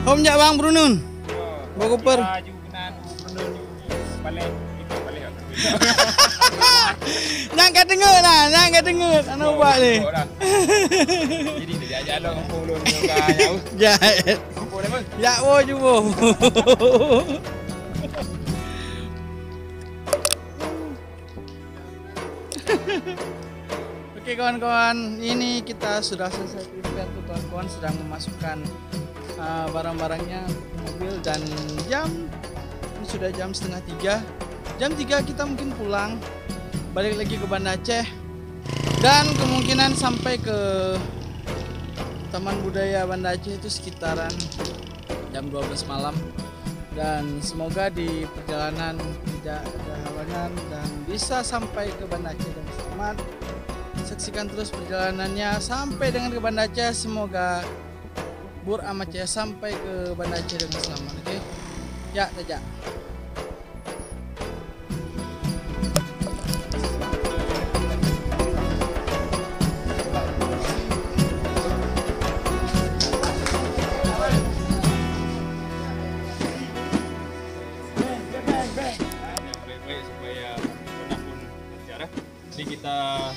Home jak bang Brunun. Bokuper. Nang ka dengar lah, nang ka dengar. Anu buat ni. Jadi dia jalan ngumpul dulu dengan jauh. Ya. Ngumpul dah bang. Ya wo cuba. Oke kawan-kawan, ini kita sudah selesai prepare tuh kawan-kawan, sedang memasukkan barang-barangnya ke mobil dan jam ini sudah jam 2:30. Jam 3 kita mungkin pulang, balik lagi ke Banda Aceh dan kemungkinan sampai ke Taman Budaya Banda Aceh itu sekitaran jam 12 malam. Dan semoga di perjalanan tidak ada halangan dan bisa sampai ke Banda Aceh dengan selamat. Saksikan terus perjalanannya sampai dengan ke Banda Aceh. Semoga Bur Am Aceh sampai ke Banda Aceh dengan selamat. Oke? Ya, saja. Jadi kita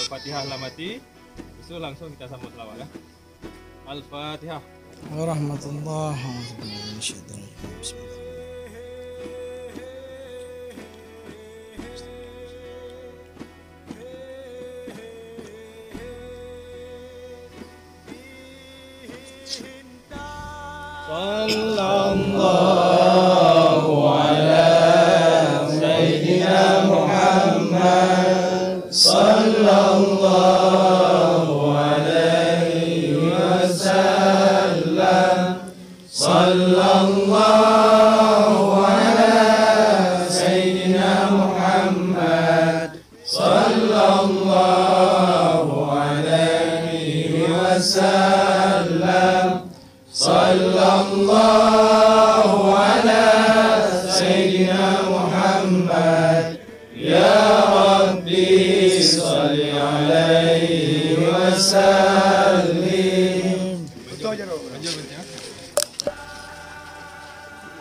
Al-Fatihah lamati, itu langsung kita sambut selawat ya. Al-Fatihah. Warahmatullahi wabarakatuh. Sallallahu ala Sayyidina Muhammad sallallahu alaihi wasallam. Sallallahu ala Sayyidina Muhammad sallallahu alaihi wasallam. Sallallahu ala Sayyidina Muhammad. Ya Rabbi salli alaihi wasallim. Betul aja dong.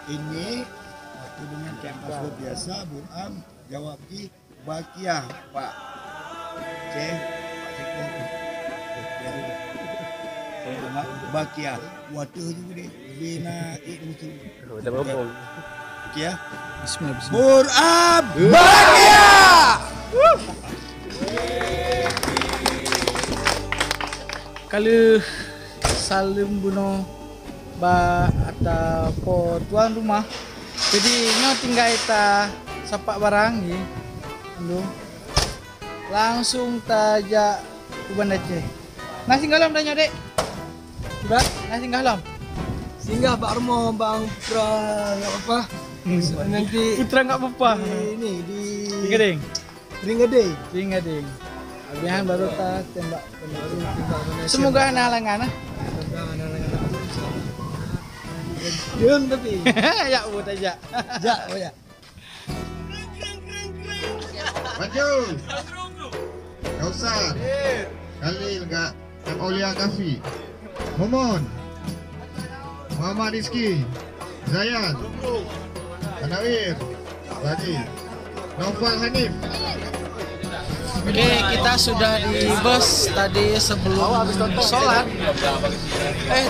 Ini waktu dengan password biasa, Bur Am jawab di Bakiah, Pak. Cek, Pak Cek. Bakiah, waduh juga deh. Bina itu. Oke ya. Bismillah. Bur Am Bahagia. Kalau salim buno ba atau po tuan rumah, jadi nyo tinggal kita sapak barang ni, langsung tajak ke Banda Aceh. Nasi galam tanya dek, sudah nasi galam. singgah Pak Romo, Bang Putra, nggak apa-apa. Nanti Putra nggak apa-apa. ini di Gading. Ringgede. Gading. Abihan baru tak tembak. Semoga ada halangan. Jun tapi. Ya buat aja. Ya, oh ya. Maju. Kausar. Khalil enggak. Yang Aulia Kafi. Momon. Muhammad Rizki. Zayan. Anawir. Tadi. Noval Hanif. Oke, kita sudah di bus tadi sebelum sholat.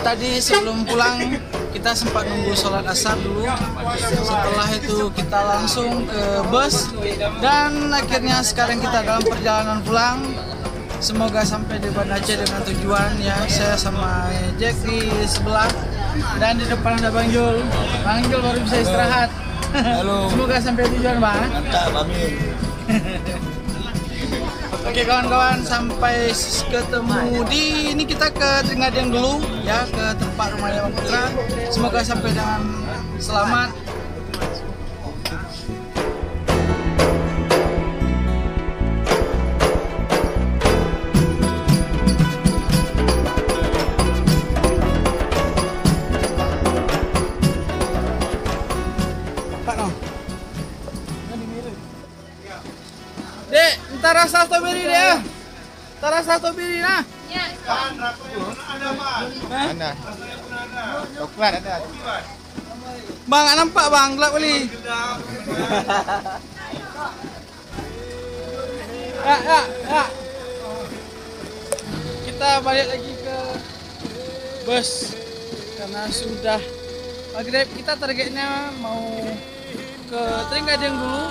Tadi sebelum pulang kita sempat nunggu sholat asar dulu. Setelah itu kita langsung ke bus dan akhirnya sekarang kita dalam perjalanan pulang. Semoga sampai di Banda Aceh dengan tujuan ya. Saya sama Jack di sebelah dan di depan ada Bang Jul. Bang Jul baru bisa istirahat. Halo. Semoga sampai tujuan, Bang. Mantap, amin. Oke kawan-kawan, sampai ketemu di ini kita ke Tringadeng dulu ya, ke tempat rumahnya Bang Putra. Semoga sampai dengan selamat. Pak no. Dek, ntar rasa strawberry deh ya. Ntar rasa strawberry nah. Mana? Coklat ada. Bang, nggak nampak bang, gelap kali. Ya. Kita balik lagi ke bus karena sudah maghrib. Kita targetnya mau ke Tringgading dulu.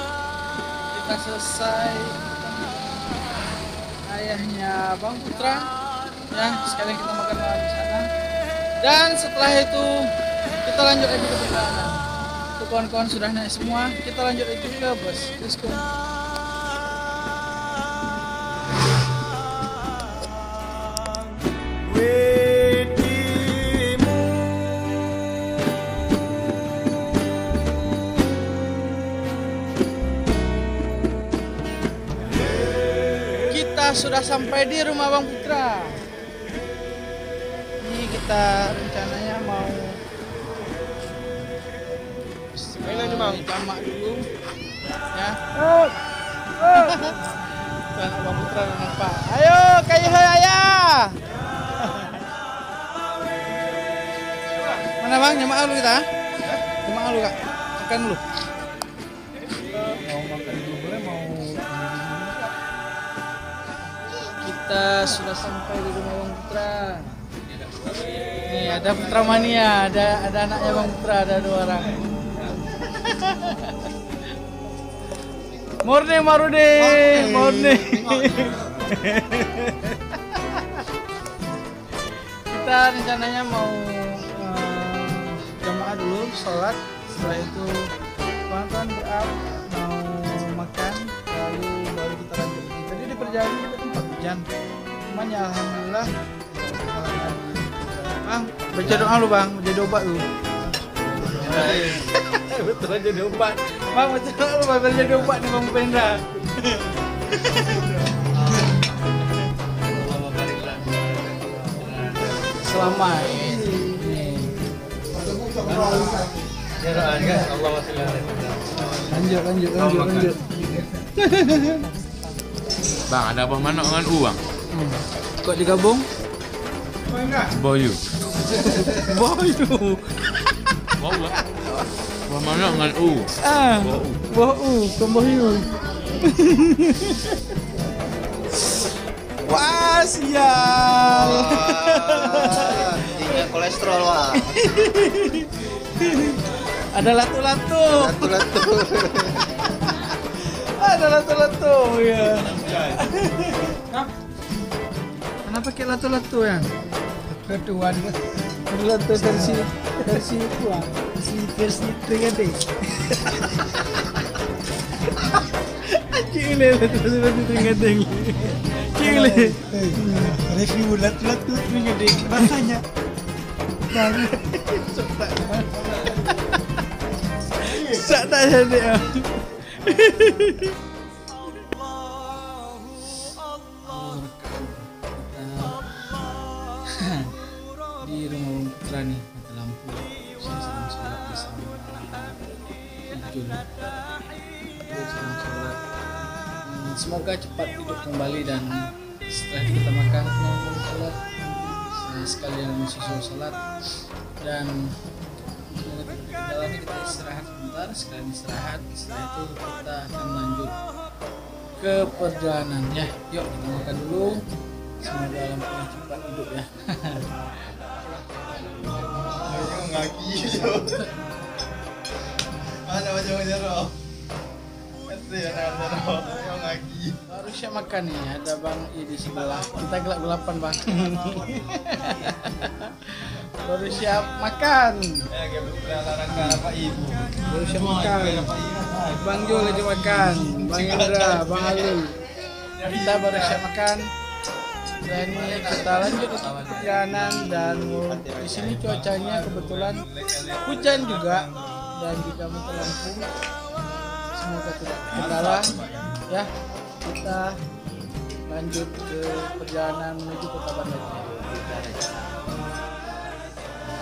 Kita selesai ayahnya Bang Putra. Ya, sekalian kita makan malam di sana. Dan setelah itu kita lanjut lagi ke perjalanan. Untuk kawan-kawan sudah naik semua, kita lanjut lagi ke bus. Let's go. Kita sudah sampai di rumah Bang Putra. Ini kita rencananya mau jamak dulu ya. Bang Putra udah nampak. Ayo kayu ayah. Mana bang? Jamak dulu kita. Jamak dulu kak. Makan dulu. Mau makan dulu boleh mau. Kita sudah sampai di rumah Bang Putra. Nih ada Putra Mania, ada anaknya Bang Putra, ada 2 orang. Morning Marudin, morning. Kita rencananya mau jamaah dulu, sholat. Setelah itu kawan-kawan berap, mau makan, lalu baru kita lanjut. Tadi di perjalanan juga tempat hujan, cuman ya alhamdulillah. Bang, baca doa lu bang, jadi obat lu. Betul jadi obat. Bang, baca doa lu bang, jadi obat nih Bang Pendra. Selama ini. Lanjut. Bang, ada apa mana dengan uang? Kok digabung? Boyu. Boyu. Wow lah. Apa mana dengan u? Boyu, Boyu. Wah, sial. Tinggal kolesterol wah. Ada latu-latu. Ada latu-latu ya. Kenapa kayak latu-latu ya? Latuan. Latu versi tua. Versi Tringgading. Cile latu-latu Tringgading. Cile. Review latu-latu Tringgading. Rasanya banget. Sak tak jadi ya. Di rumah Bang Putra nih, mati lampu. Saya sedang sholat bersama Ijul. Sedang sholat. Semoga cepat hidup kembali dan setelah kita makan sholat, saya sekalian susul sholat dan semoga kendalanya kita istirahat sebentar, sekalian istirahat. Setelah itu kita akan lanjut ke perjalanan ya. Yuk kita makan dulu. Semoga lampunya cepat hidup ya. Ngaki. Mana macam-macam roh. Pasti ada roh. Ngaki. Baru siap makan nih, ada Bang I di sebelah. Kita gelap-gelapan Bang. Baru siap makan. Pak Ibu. Baru siap makan. Bang Jo lagi makan. Bang Indra, Bang Ali. Kita baru siap makan. Dan ini kita lanjut untuk perjalanan dan di sini cuacanya kebetulan hujan juga dan juga mati lampu. Semoga tidak kendala ya. Kita lanjut ke perjalanan menuju Kota Bandar.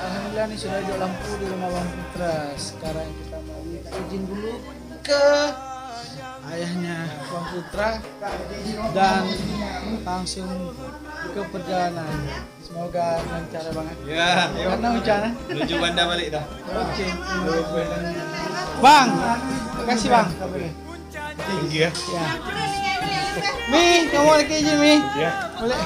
Alhamdulillah nih sudah ada lampu di rumah Bang Putra. Sekarang kita mau minta izin dulu ke ayahnya Bang Putra dan langsung ke perjalanan. Semoga lancar banget. Ya, Karena hujan. menuju Banda balik dah. Oke. Bang, makasih Bang. Tinggi ya. Ya. Mi, kamu lagi izin Mi? Ya. Boleh.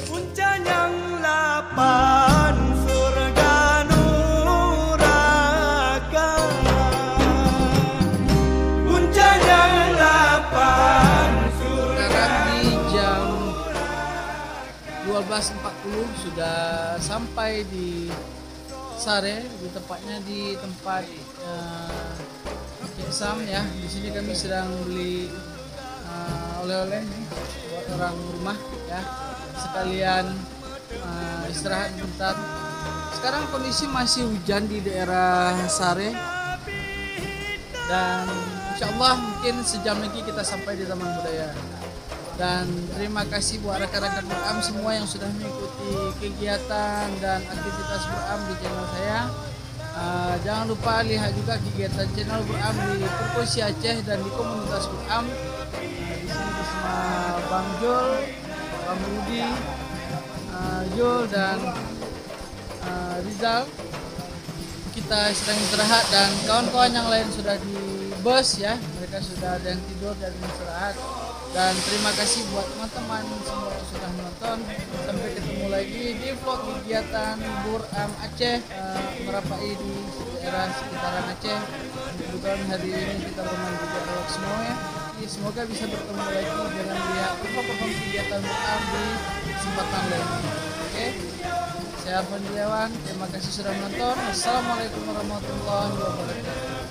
Puncak yang 8 surga neraka. Puncak yang 8 Sekarang di jam 12.40 sudah sampai di Sare, di tepatnya di tempat Sam ya. Di sini kami sedang beli oleh-oleh nih buat orang rumah ya. Sekalian istirahat bentar. Sekarang kondisi masih hujan di daerah Sare dan insya Allah mungkin sejam lagi kita sampai di Taman Budaya. Dan terima kasih buat rekan-rekan Beram semua yang sudah mengikuti kegiatan dan aktivitas Beram di channel saya. Jangan lupa lihat juga kegiatan channel Beram di Provinsi Aceh dan di komunitas Beram. Di sini bersama Bang Jul, Bang Rudi, Jul dan Rizal. Kita sedang istirahat dan kawan-kawan yang lain sudah di bus ya. Mereka sudah ada yang tidur dan istirahat. Dan terima kasih buat teman-teman semua yang sudah menonton. Sampai ketemu lagi di vlog kegiatan Beram Aceh, merapai di daerah sekitaran Aceh. Kebetulan hari ini kita bermain di daerah semua ya. Jadi semoga bisa bertemu lagi dengan melihat perform kegiatan Beram di kesempatan lainnya. Oke, saya Arfan Diawan. Terima kasih sudah menonton. Assalamualaikum warahmatullahi wabarakatuh.